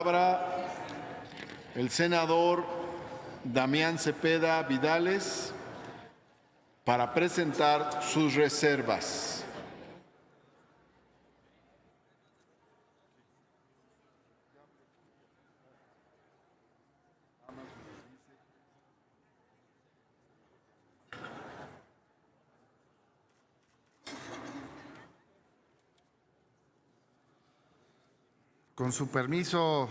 Palabra el senador Damián Cepeda Vidales para presentar sus reservas. Con su permiso,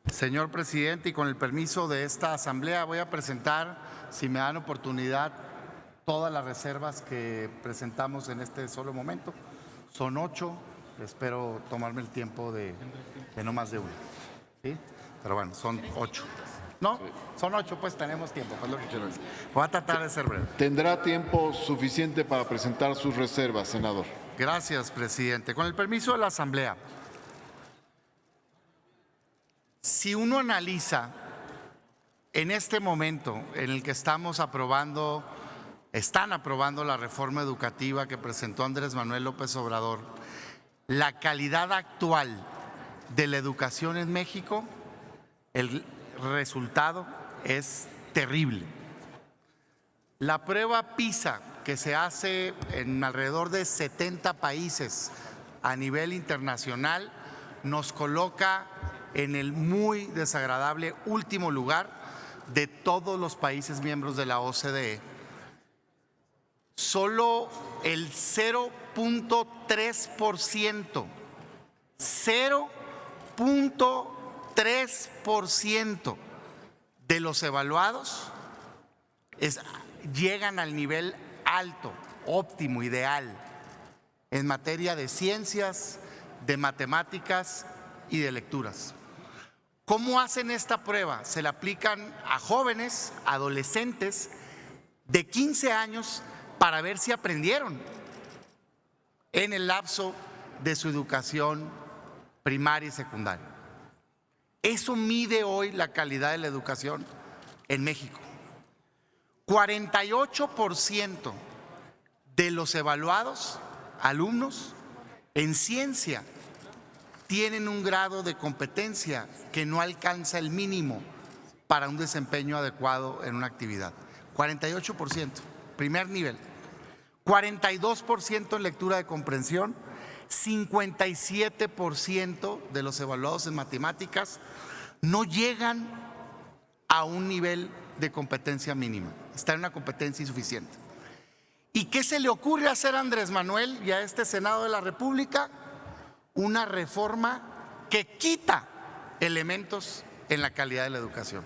señor presidente, y con el permiso de esta asamblea, voy a presentar, si me dan oportunidad, todas las reservas que presentamos en este solo momento. Son 8, espero tomarme el tiempo de no más de una. ¿Sí? Pero bueno, son 8. ¿No? Son 8, pues tenemos tiempo, pues lo que quiero decir. Voy a tratar de ser breve. Tendrá tiempo suficiente para presentar sus reservas, senador. Gracias, presidente. Con el permiso de la asamblea. Si uno analiza en este momento en el que están aprobando la reforma educativa que presentó Andrés Manuel López Obrador, la calidad actual de la educación en México, el resultado es terrible. La prueba PISA, que se hace en alrededor de 70 países a nivel internacional, nos coloca en el muy desagradable último lugar de todos los países miembros de la OCDE. Solo el 0.3% de los evaluados llegan al nivel alto, óptimo, ideal, en materia de ciencias, de matemáticas y de lecturas. ¿Cómo hacen esta prueba? Se la aplican a jóvenes, adolescentes de 15 años para ver si aprendieron en el lapso de su educación primaria y secundaria. Eso mide hoy la calidad de la educación en México. 48% de los evaluados alumnos en ciencia tienen un grado de competencia que no alcanza el mínimo para un desempeño adecuado en una actividad. 48%, primer nivel. 42% en lectura de comprensión, 57% de los evaluados en matemáticas no llegan a un nivel de competencia mínima, está en una competencia insuficiente. ¿Y qué se le ocurre hacer a Andrés Manuel y a este Senado de la República? Una reforma que quita elementos en la calidad de la educación.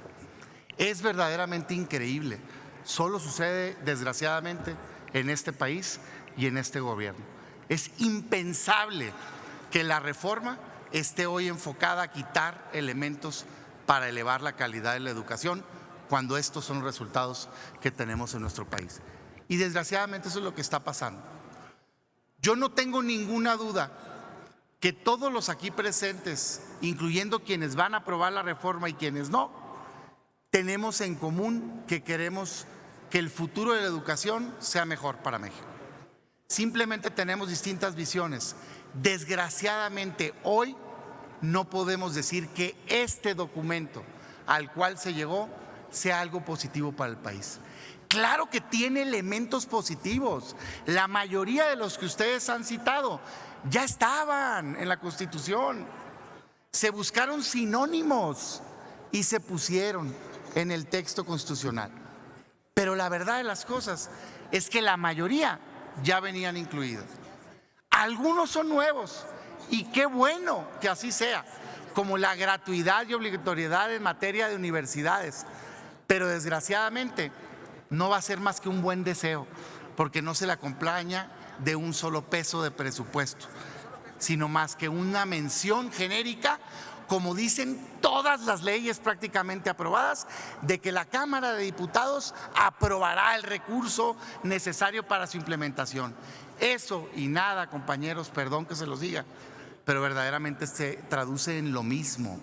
Es verdaderamente increíble. Solo sucede, desgraciadamente, en este país y en este gobierno. Es impensable que la reforma esté hoy enfocada a quitar elementos para elevar la calidad de la educación, cuando estos son los resultados que tenemos en nuestro país. Y desgraciadamente eso es lo que está pasando. Yo no tengo ninguna duda que todos los aquí presentes, incluyendo quienes van a aprobar la reforma y quienes no, tenemos en común que queremos que el futuro de la educación sea mejor para México. Simplemente tenemos distintas visiones. Desgraciadamente hoy no podemos decir que este documento al cual se llegó sea algo positivo para el país. Claro que tiene elementos positivos. La mayoría de los que ustedes han citado ya estaban en la Constitución. Se buscaron sinónimos y se pusieron en el texto constitucional. Pero la verdad de las cosas es que la mayoría ya venían incluidos. Algunos son nuevos y qué bueno que así sea, como la gratuidad y obligatoriedad en materia de universidades. Pero desgraciadamente no va a ser más que un buen deseo, porque no se le acompaña de un solo peso de presupuesto, sino más que una mención genérica, como dicen todas las leyes prácticamente aprobadas, de que la Cámara de Diputados aprobará el recurso necesario para su implementación. Eso y nada, compañeros, perdón que se los diga, pero verdaderamente se traduce en lo mismo.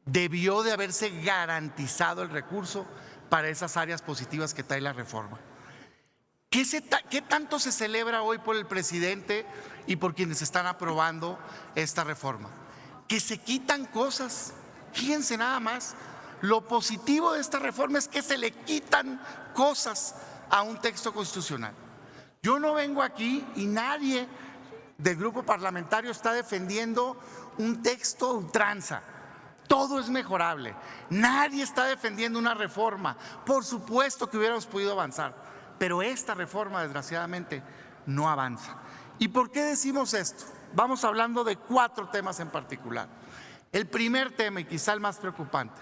Debió de haberse garantizado el recurso para esas áreas positivas que trae la reforma. ¿Qué tanto se celebra hoy por el presidente y por quienes están aprobando esta reforma? que se quitan cosas. Fíjense nada más, lo positivo de esta reforma es que se le quitan cosas a un texto constitucional. Yo no vengo aquí y nadie del grupo parlamentario está defendiendo un texto ultranza. Todo es mejorable. Nadie está defendiendo una reforma. Por supuesto que hubiéramos podido avanzar, pero esta reforma desgraciadamente no avanza. ¿Y por qué decimos esto? Vamos hablando de 4 temas en particular. El primer tema, y quizá el más preocupante,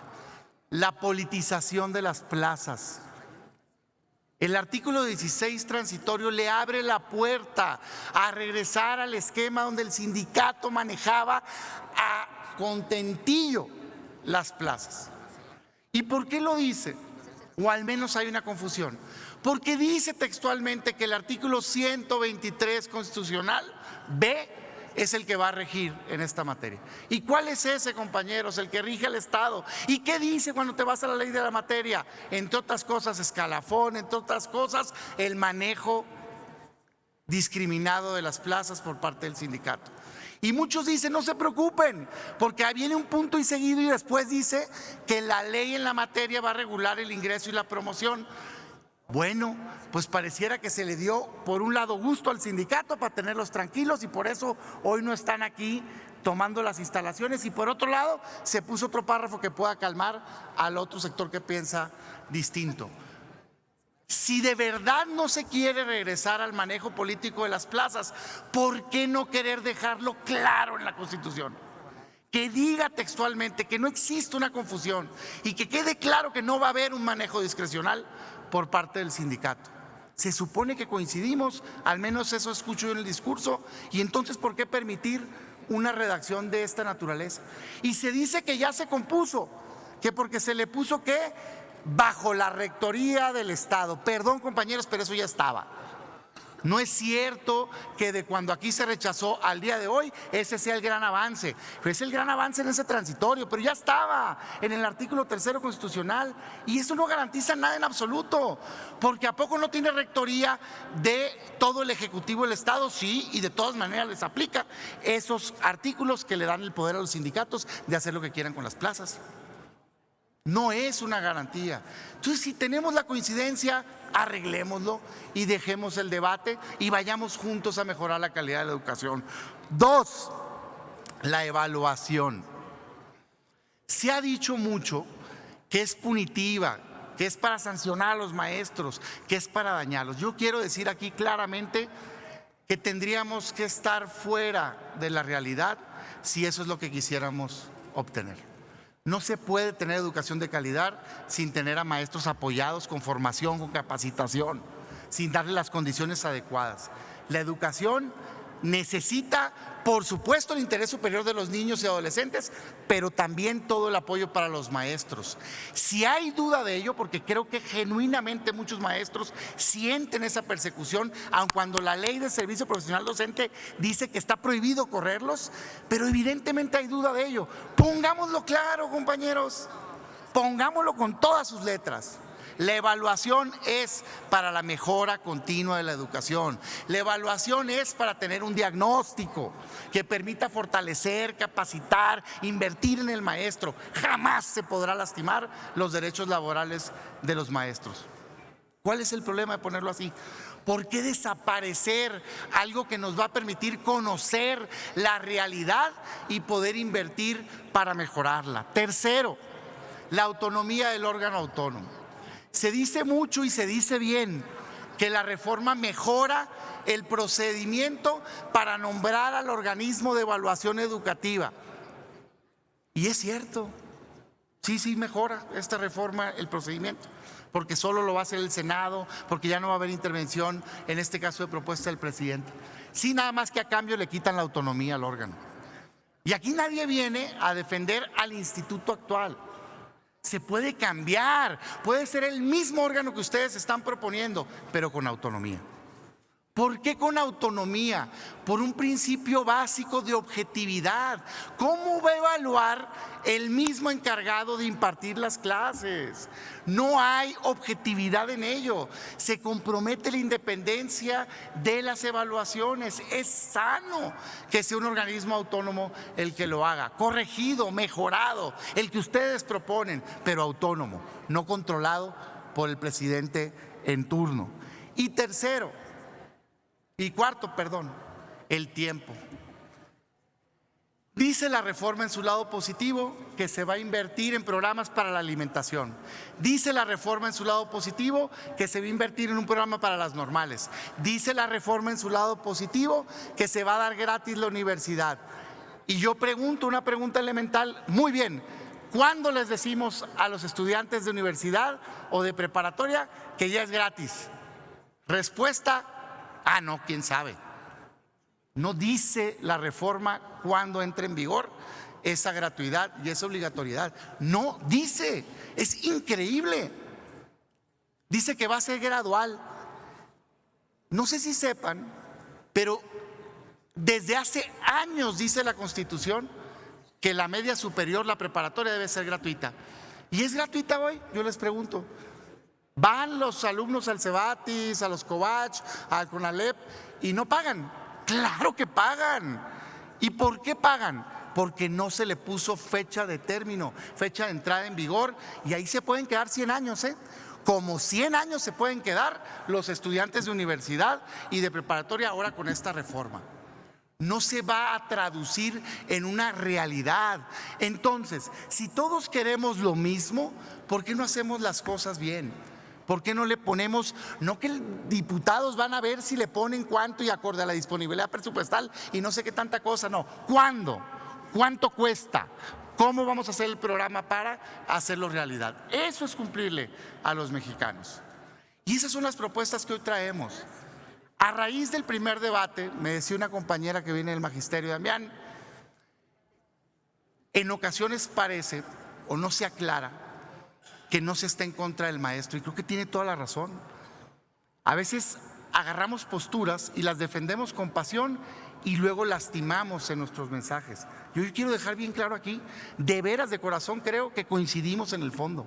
la politización de las plazas. El artículo 16 transitorio le abre la puerta a regresar al esquema donde el sindicato manejaba a contentillo las plazas. ¿Y por qué lo dice? O al menos hay una confusión. Porque dice textualmente que el artículo 123 constitucional B es el que va a regir en esta materia. ¿Y cuál es ese, compañeros? El que rige al Estado. ¿Y qué dice cuando te vas a la ley de la materia? Entre otras cosas, escalafón, entre otras cosas, el manejo discriminado de las plazas por parte del sindicato. Y muchos dicen, no se preocupen, porque viene un punto y seguido y después dice que la ley en la materia va a regular el ingreso y la promoción. Bueno, pues pareciera que se le dio por un lado gusto al sindicato para tenerlos tranquilos y por eso hoy no están aquí tomando las instalaciones, y por otro lado se puso otro párrafo que pueda calmar al otro sector que piensa distinto. Si de verdad no se quiere regresar al manejo político de las plazas, ¿por qué no querer dejarlo claro en la Constitución? Que diga textualmente que no existe una confusión y que quede claro que no va a haber un manejo discrecional por parte del sindicato. Se supone que coincidimos, al menos eso escucho yo en el discurso, y entonces ¿por qué permitir una redacción de esta naturaleza? Y se dice que ya se compuso, que porque se le puso que bajo la rectoría del Estado. Perdón, compañeros, pero eso ya estaba. No es cierto que de cuando aquí se rechazó al día de hoy ese sea el gran avance. Es el gran avance en ese transitorio, pero ya estaba en el artículo 3 constitucional, y eso no garantiza nada en absoluto, porque ¿a poco no tiene rectoría de todo el Ejecutivo del Estado? Sí, y de todas maneras les aplica esos artículos que le dan el poder a los sindicatos de hacer lo que quieran con las plazas. No es una garantía. Entonces, si tenemos la coincidencia, arreglémoslo y dejemos el debate y vayamos juntos a mejorar la calidad de la educación. 2, la evaluación. Se ha dicho mucho que es punitiva, que es para sancionar a los maestros, que es para dañarlos. Yo quiero decir aquí claramente que tendríamos que estar fuera de la realidad si eso es lo que quisiéramos obtener. No se puede tener educación de calidad sin tener a maestros apoyados con formación, con capacitación, sin darle las condiciones adecuadas. La educación necesita, por supuesto, el interés superior de los niños y adolescentes, pero también todo el apoyo para los maestros. Si hay duda de ello, porque creo que genuinamente muchos maestros sienten esa persecución, aun cuando la ley de servicio profesional docente dice que está prohibido correrlos, pero evidentemente hay duda de ello. Pongámoslo claro, compañeros, pongámoslo con todas sus letras. La evaluación es para la mejora continua de la educación. La evaluación es para tener un diagnóstico que permita fortalecer, capacitar, invertir en el maestro. Jamás se podrá lastimar los derechos laborales de los maestros. ¿Cuál es el problema de ponerlo así? ¿Por qué desaparecer algo que nos va a permitir conocer la realidad y poder invertir para mejorarla? 3, la autonomía del órgano autónomo. Se dice mucho y se dice bien que la reforma mejora el procedimiento para nombrar al organismo de evaluación educativa. Y es cierto, sí mejora esta reforma el procedimiento, porque solo lo va a hacer el Senado, porque ya no va a haber intervención, en este caso de propuesta del presidente. Sí, nada más que a cambio le quitan la autonomía al órgano. Y aquí nadie viene a defender al instituto actual. Se puede cambiar, puede ser el mismo órgano que ustedes están proponiendo, pero con autonomía. ¿Por qué con autonomía? Por un principio básico de objetividad. ¿Cómo va a evaluar el mismo encargado de impartir las clases? No hay objetividad en ello. Se compromete la independencia de las evaluaciones. Es sano que sea un organismo autónomo el que lo haga, corregido, mejorado, el que ustedes proponen, pero autónomo, no controlado por el presidente en turno. Y cuarto, el tiempo. Dice la reforma en su lado positivo que se va a invertir en programas para la alimentación. Dice la reforma en su lado positivo que se va a invertir en un programa para las normales. Dice la reforma en su lado positivo que se va a dar gratis la universidad. Y yo pregunto una pregunta elemental, muy bien, ¿cuándo les decimos a los estudiantes de universidad o de preparatoria que ya es gratis? Respuesta: no, quién sabe. No dice la reforma cuándo entra en vigor esa gratuidad y esa obligatoriedad. No dice, es increíble. Dice que va a ser gradual. No sé si sepan, pero desde hace años dice la Constitución que la media superior, la preparatoria, debe ser gratuita. ¿Y es gratuita hoy? Yo les pregunto. Van los alumnos al Cebatis, a los Covach, al Conalep y no pagan. Claro que pagan. ¿Y por qué pagan? Porque no se le puso fecha de término, fecha de entrada en vigor, y ahí se pueden quedar 100 años, Como 100 años se pueden quedar los estudiantes de universidad y de preparatoria ahora con esta reforma. No se va a traducir en una realidad. Entonces, si todos queremos lo mismo, ¿por qué no hacemos las cosas bien? ¿Por qué no le ponemos, no que diputados van a ver si le ponen cuánto y acorde a la disponibilidad presupuestal y no sé qué tanta cosa? No, ¿cuándo? ¿Cuánto cuesta? ¿Cómo vamos a hacer el programa para hacerlo realidad? Eso es cumplirle a los mexicanos. Y esas son las propuestas que hoy traemos. A raíz del primer debate, me decía una compañera que viene del magisterio, Damián, en ocasiones parece o no se aclara que no se está en contra del maestro, y creo que tiene toda la razón. A veces agarramos posturas y las defendemos con pasión y luego lastimamos en nuestros mensajes. Yo quiero dejar bien claro aquí, de veras, de corazón creo que coincidimos en el fondo,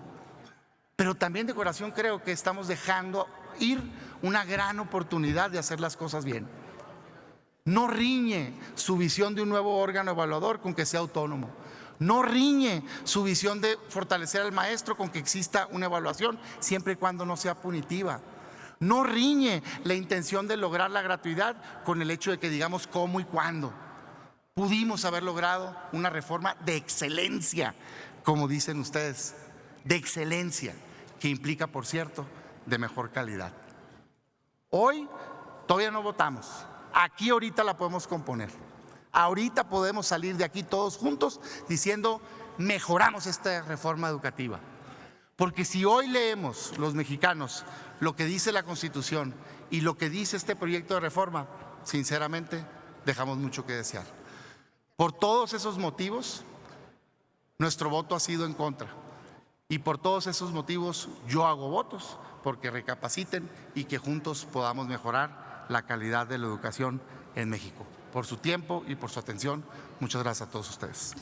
pero también de corazón creo que estamos dejando ir una gran oportunidad de hacer las cosas bien. No riñe su visión de un nuevo órgano evaluador con que sea autónomo. No riñe su visión de fortalecer al maestro con que exista una evaluación, siempre y cuando no sea punitiva. No riñe la intención de lograr la gratuidad con el hecho de que digamos cómo y cuándo. Pudimos haber logrado una reforma de excelencia, como dicen ustedes, de excelencia, que implica, por cierto, de mejor calidad. Hoy todavía no votamos. Aquí ahorita la podemos componer. Ahorita podemos salir de aquí todos juntos diciendo: mejoramos esta reforma educativa. Porque si hoy leemos los mexicanos lo que dice la Constitución y lo que dice este proyecto de reforma, sinceramente dejamos mucho que desear. Por todos esos motivos, nuestro voto ha sido en contra. Y por todos esos motivos yo hago votos porque recapaciten y que juntos podamos mejorar la calidad de la educación en México. Por su tiempo y por su atención, muchas gracias a todos ustedes.